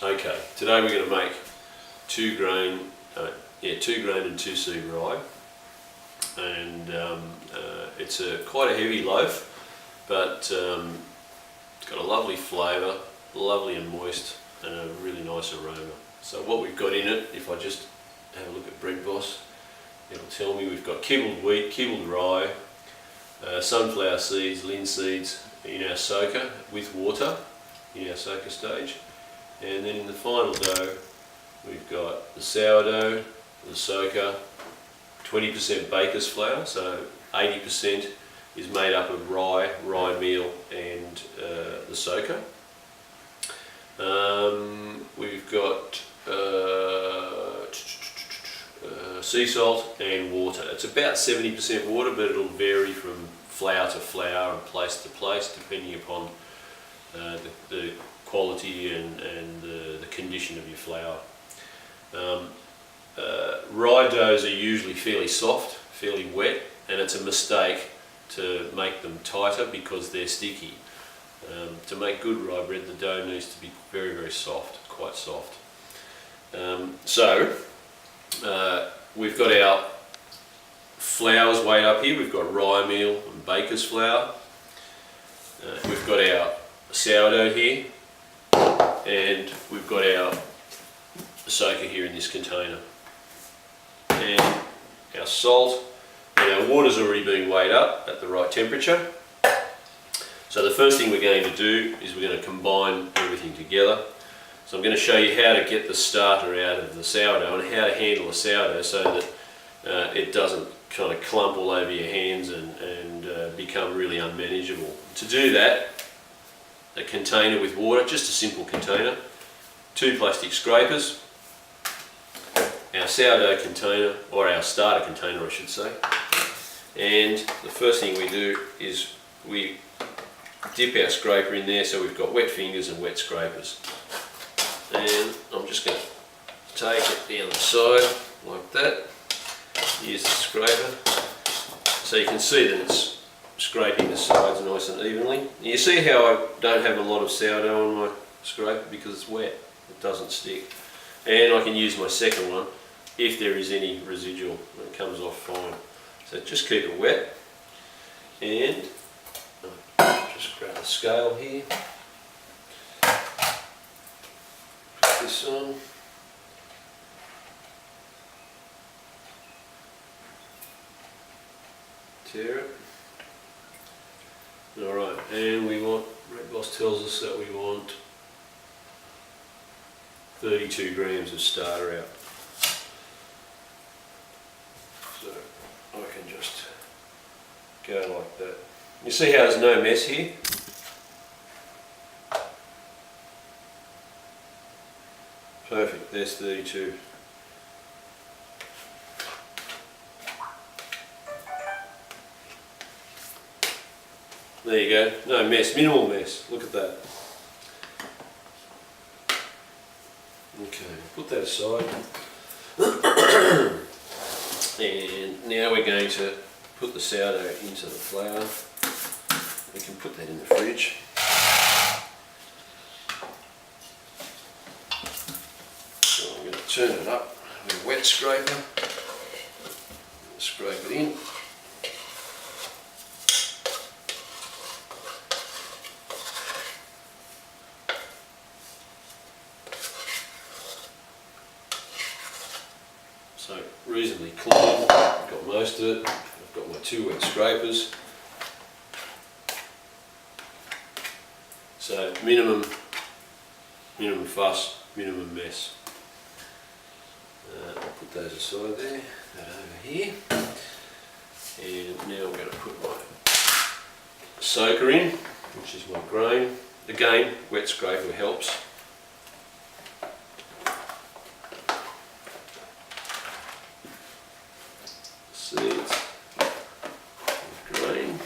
Okay, today we're going to make 2 grain and 2 seed rye, and it's quite a heavy loaf, but it's got a lovely flavour, lovely and moist, and a really nice aroma. So what we've got in it, if I just have a look at Bread Boss, it'll tell me we've got kibbled wheat, kibbled rye, sunflower seeds, linseeds in our soaker with water in our soaker stage. And then in the final dough, we've got the sourdough, the soaker, 20% baker's flour, so 80% is made up of rye meal, and the soaker. We've got sea salt and water. It's about 70% water, but it'll vary from flour to flour and place to place depending upon the quality and the condition of your flour. Rye doughs are usually fairly soft, fairly wet, and it's a mistake to make them tighter because they're sticky. To make good rye bread, the dough needs to be very, very soft, quite soft. We've got our flours weighed up here. We've got rye meal and baker's flour. We've got our sourdough here, and we've got our soaker here in this container, and our salt, and our water's already been weighed up at the right temperature. So the first thing we're going to do is we're going to combine everything together. So I'm going to show you how to get the starter out of the sourdough and how to handle the sourdough so that it doesn't kind of clump all over your hands and become really unmanageable. To do that, a container with water, just a simple container, 2 plastic scrapers, our sourdough container, or our starter container I should say, and the first thing we do is we dip our scraper in there so we've got wet fingers and wet scrapers. And I'm just going to take it down the side like that, use the scraper, so you can see that it's scraping the sides nice and evenly. And you see how I don't have a lot of sourdough on my scraper because it's wet, it doesn't stick. And I can use my second one if there is any residual, it comes off fine. So just keep it wet, and just grab the scale here, put this on, tear it. Alright, and we want, Bread Boss tells us that we want 32 grams of starter out. So I can just go like that. You see how there's no mess here? Perfect, there's 32. There you go, no mess, minimal mess, look at that. Okay, put that aside. And now we're going to put the sourdough into the flour. We can put that in the fridge. So I'm going to turn it up with a wet scraper. Scrape it in. So reasonably clean. I've got most of it. I've got my 2 wet scrapers. So minimum fuss, minimum mess. I'll put those aside there, that over here. And now I'm going to put my soaker in, which is my grain. Again, wet scraper helps. Seeds, grain.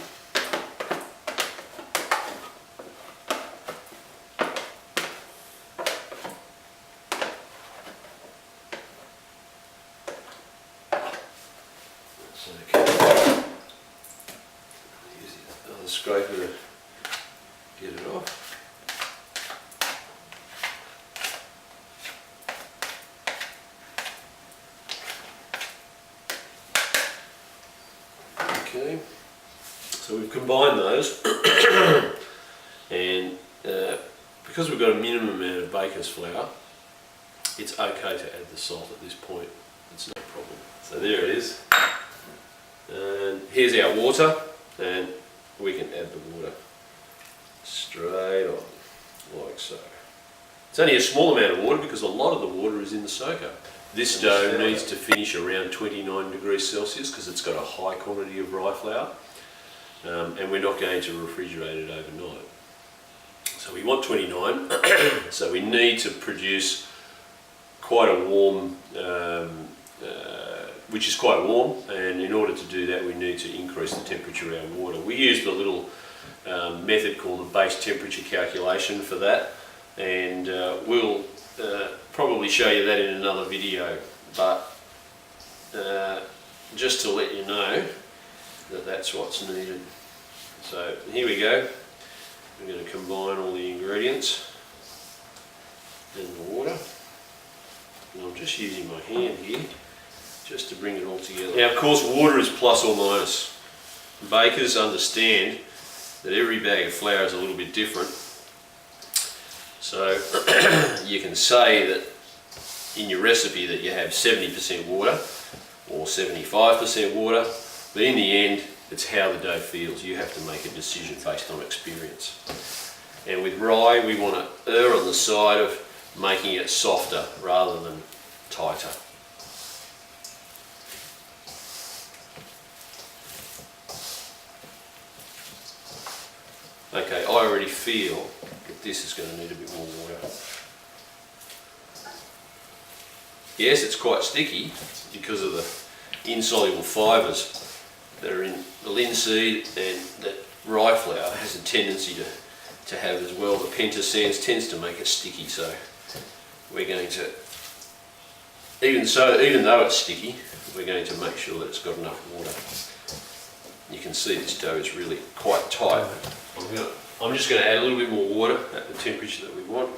That's okay. Use the other scraper to get it off. So we've combined those, and because we've got a minimum amount of baker's flour, it's okay to add the salt at this point. It's no problem. So there it is. And here's our water, and we can add the water straight on, like so. It's only a small amount of water because a lot of the water is in the soaker. This dough needs to finish around 29 degrees Celsius because it's got a high quantity of rye flour, and we're not going to refrigerate it overnight. So we want 29, so we need to produce quite a warm, which is quite warm, and in order to do that we need to increase the temperature of our water. We used a little method called the base temperature calculation for that, and we'll probably show you that in another video, but just to let you know that that's what's needed. So here we go. I'm going to combine all the ingredients and the water, and I'm just using my hand here just to bring it all together. Now of course water is plus or minus. Bakers understand that every bag of flour is a little bit different, so you can say that in your recipe that you have 70% water or 75% water, but in the end it's how the dough feels. You have to make a decision based on experience. And with rye we want to err on the side of making it softer rather than tighter. Okay, I already feel that this is going to need a bit more water. Yes, it's quite sticky because of the insoluble fibres that are in the linseed, and that rye flour has a tendency to have as well. The pentosands tends to make it sticky, so we're going to, even though it's sticky, we're going to make sure that it's got enough water. You can see this dough is really quite tight. I'm just going to add a little bit more water at the temperature that we want.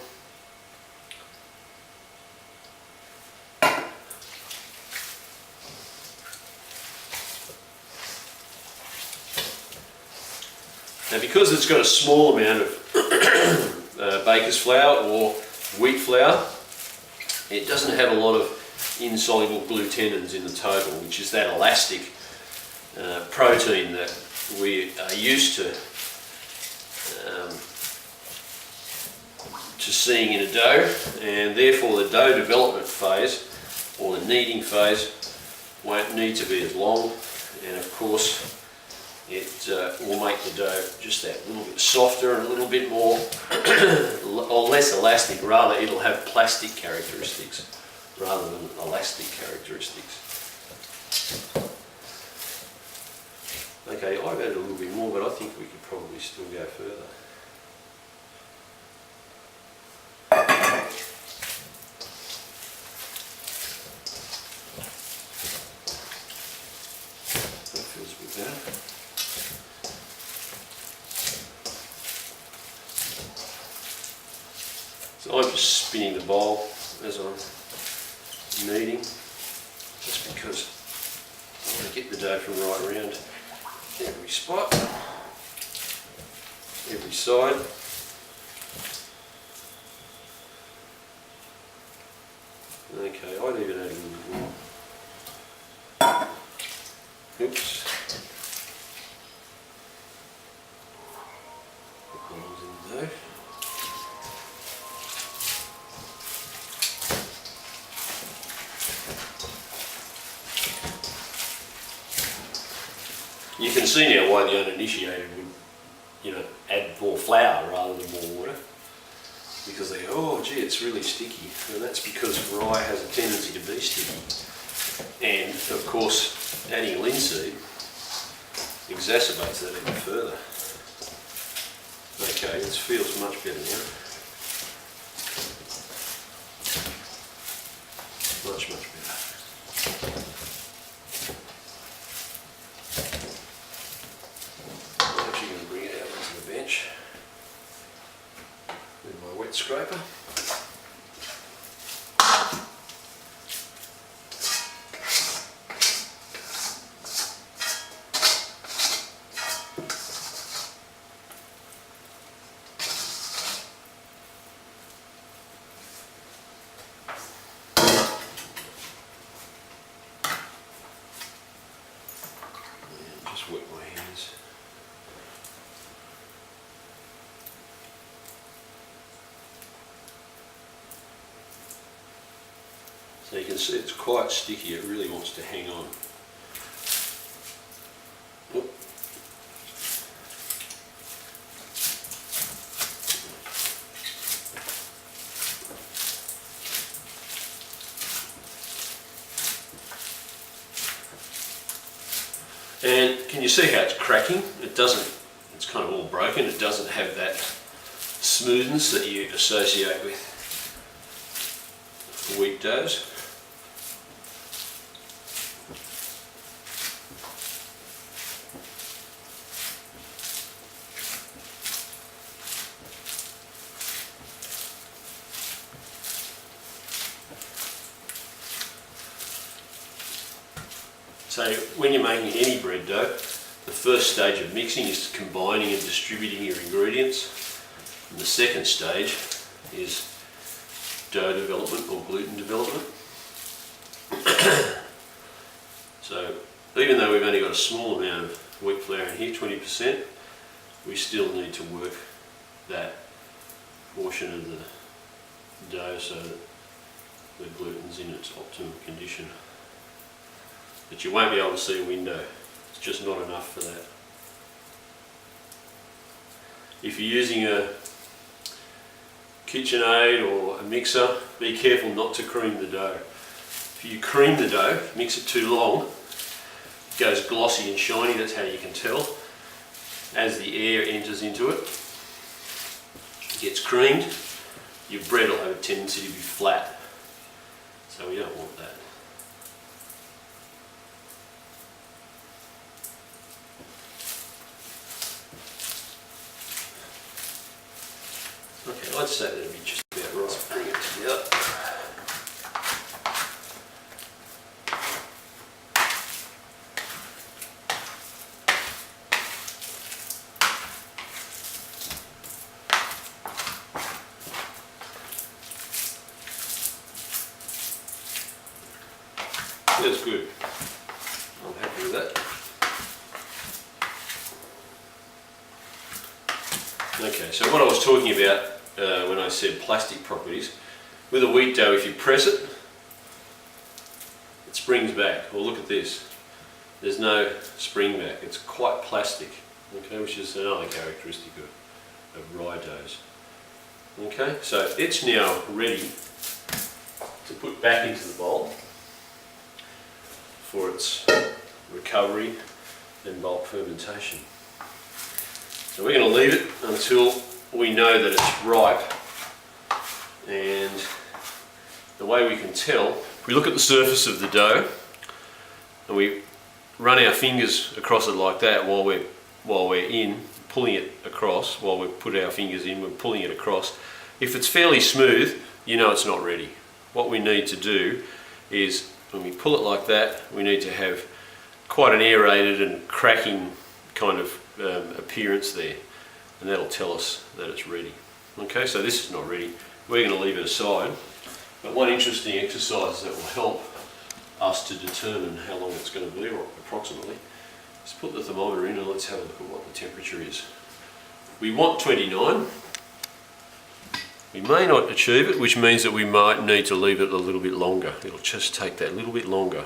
Now because it's got a small amount of baker's flour or wheat flour, it doesn't have a lot of insoluble glutenins in the total, which is that elastic protein that we are used to seeing in a dough, and therefore the dough development phase or the kneading phase won't need to be as long, and of course it will make the dough just that little bit softer and a little bit more or less elastic. Rather, it'll have plastic characteristics rather than elastic characteristics. Okay, I've added a little bit more, but I think we could probably still go further. That feels a bit better. So I'm just spinning the bowl as I'm kneading, just because I want to get the dough from right around every spot, every side. Okay, I'd even add a little bit more. Oops. Put those in the dough. You can see now why the uninitiated would, add more flour rather than more water, because they go, oh gee, it's really sticky, and that's because rye has a tendency to be sticky, and of course adding linseed exacerbates that even further. Okay, this feels much better now. Much better. With my wet scraper. Now you can see it's quite sticky, it really wants to hang on. Oop. And can you see how it's cracking? It doesn't, it's kind of all broken, it doesn't have that smoothness that you associate with wheat doughs. So when you're making any bread dough, the first stage of mixing is combining and distributing your ingredients. And the second stage is dough development or gluten development. So even though we've only got a small amount of wheat flour in here, 20%, we still need to work that portion of the dough so that the gluten's in its optimum condition. But you won't be able to see a window, it's just not enough for that. If you're using a KitchenAid or a mixer, be careful not to cream the dough. If you cream the dough, mix it too long, it goes glossy and shiny, that's how you can tell. As the air enters into it, it gets creamed, your bread will have a tendency to be flat. So we don't want that. Okay, I'd say that'd be just about right. Bring it together. That's good. I'm happy with that. Okay, so what I was talking about when I said plastic properties, with a wheat dough, if you press it, it springs back. Well, look at this. There's no spring back. It's quite plastic, okay, which is another characteristic of rye doughs. Okay, so it's now ready to put back into the bowl for its recovery and bulk fermentation. So we're going to leave it until we know that it's ripe, and the way we can tell, we look at the surface of the dough and we run our fingers across it like that while we're in, pulling it across, while we put our fingers in, we're pulling it across. If it's fairly smooth, you know it's not ready. What we need to do is, when we pull it like that, we need to have quite an aerated and cracking kind of appearance there, and that'll tell us that it's ready. Okay, so this is not ready. We're going to leave it aside, but one interesting exercise that will help us to determine how long it's going to be, or approximately, is put the thermometer in and let's have a look at what the temperature is. We want 29. We may not achieve it, which means that we might need to leave it a little bit longer. It'll just take that little bit longer.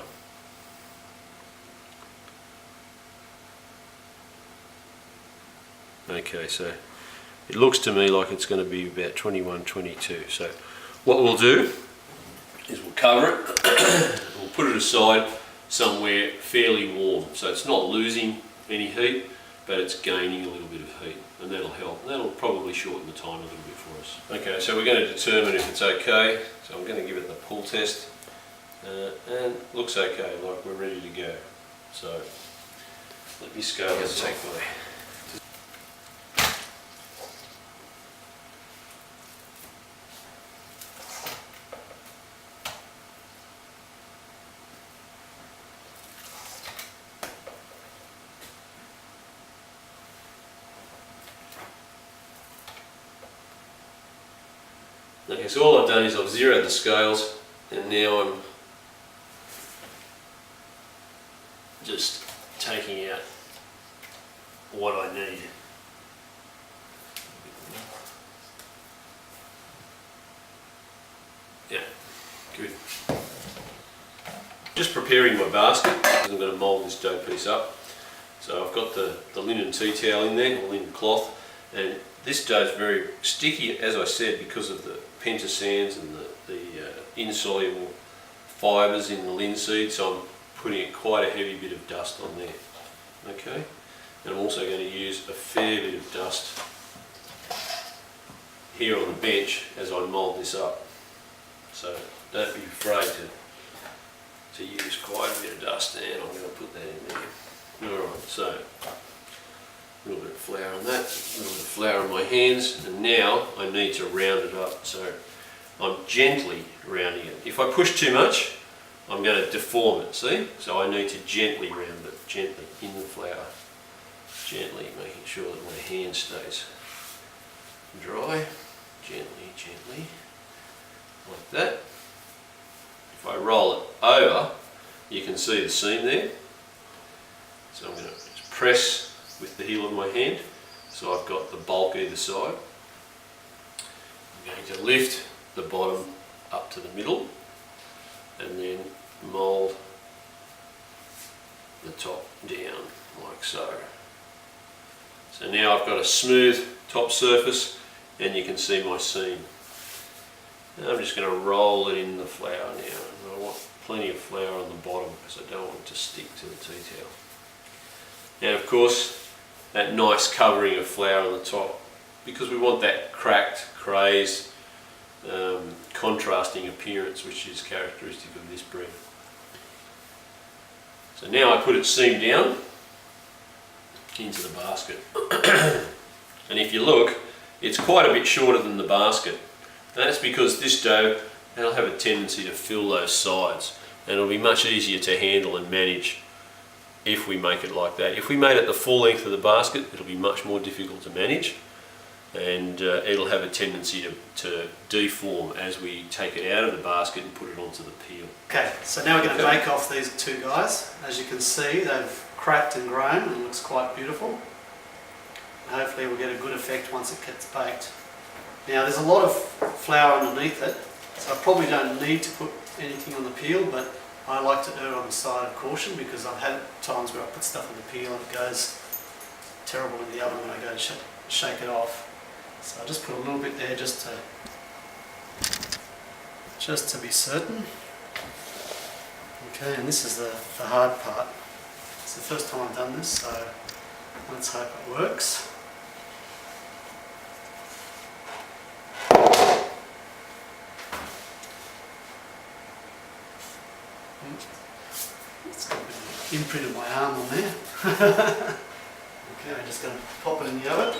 Okay, so it looks to me like it's going to be about 21, 22. So what we'll do is we'll cover it, we'll put it aside somewhere fairly warm. So it's not losing any heat, but it's gaining a little bit of heat, and that'll help. That'll probably shorten the time a little bit for us. Okay, so we're going to determine if it's okay. So I'm going to give it the pull test, and it looks okay, like we're ready to go. So let me scale this off. Okay, so all I've done is I've zeroed the scales, and now I'm just taking out what I need. Yeah, good. just preparing my basket because I'm going to mould this dough piece up. So I've got the linen tea towel in there, or linen cloth, and this dough is very sticky, as I said, because of the pentasands and the insoluble fibres in the linseed, so I'm putting quite a heavy bit of dust on there. Okay, and I'm also going to use a fair bit of dust here on the bench as I mould this up. So don't be afraid to use quite a bit of dust, and I'm going to put that in there. Alright, so a little bit of flour on that, a little bit of flour on my hands, and now I need to round it up. So I'm gently rounding it. If I push too much, I'm going to deform it, see? So I need to gently round it, gently in the flour. Gently, making sure that my hand stays dry. Gently, gently, like that. If I roll it over, you can see the seam there. So I'm going to just press with the heel of my hand, so I've got the bulk either side. I'm going to lift the bottom up to the middle, and then mould the top down like so. So now I've got a smooth top surface, and you can see my seam. Now I'm just going to roll it in the flour now. And I want plenty of flour on the bottom because I don't want it to stick to the tea towel. And of course, that nice covering of flour on the top, because we want that cracked, crazed, contrasting appearance which is characteristic of this bread. So now I put it seam down into the basket. And if you look, it's quite a bit shorter than the basket. And that's because this dough, it'll have a tendency to fill those sides, and it'll be much easier to handle and manage if we make it like that. If we made it the full length of the basket, it'll be much more difficult to manage, and it'll have a tendency to deform as we take it out of the basket and put it onto the peel. Okay, so now we're going to bake off these two guys. As you can see, they've cracked and grown, and it looks quite beautiful. Hopefully we'll get a good effect once it gets baked. Now there's a lot of flour underneath it, so I probably don't need to put anything on the peel, but I like to err on the side of caution because I've had times where I put stuff on the peel and it goes terrible in the oven when I go to shake it off. So I'll just put a little bit there just to be certain. Okay, and this is the hard part. It's the first time I've done this, so let's hope it works. It's got a bit of imprint of my arm on there. Okay, I'm just going to pop it in the oven.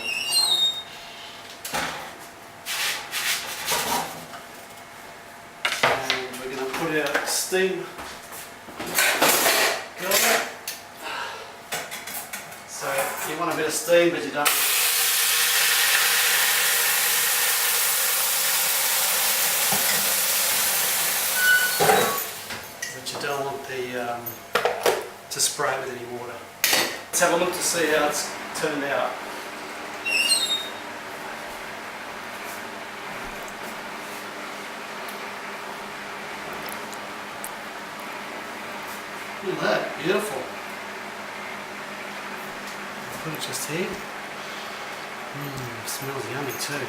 And we're going to put our steam going. So you want a bit of steam, but you don't. You don't want to spray it with any water. Let's have a look to see how it's turned out. Look at that, beautiful. I'll put it just here. Smells yummy too.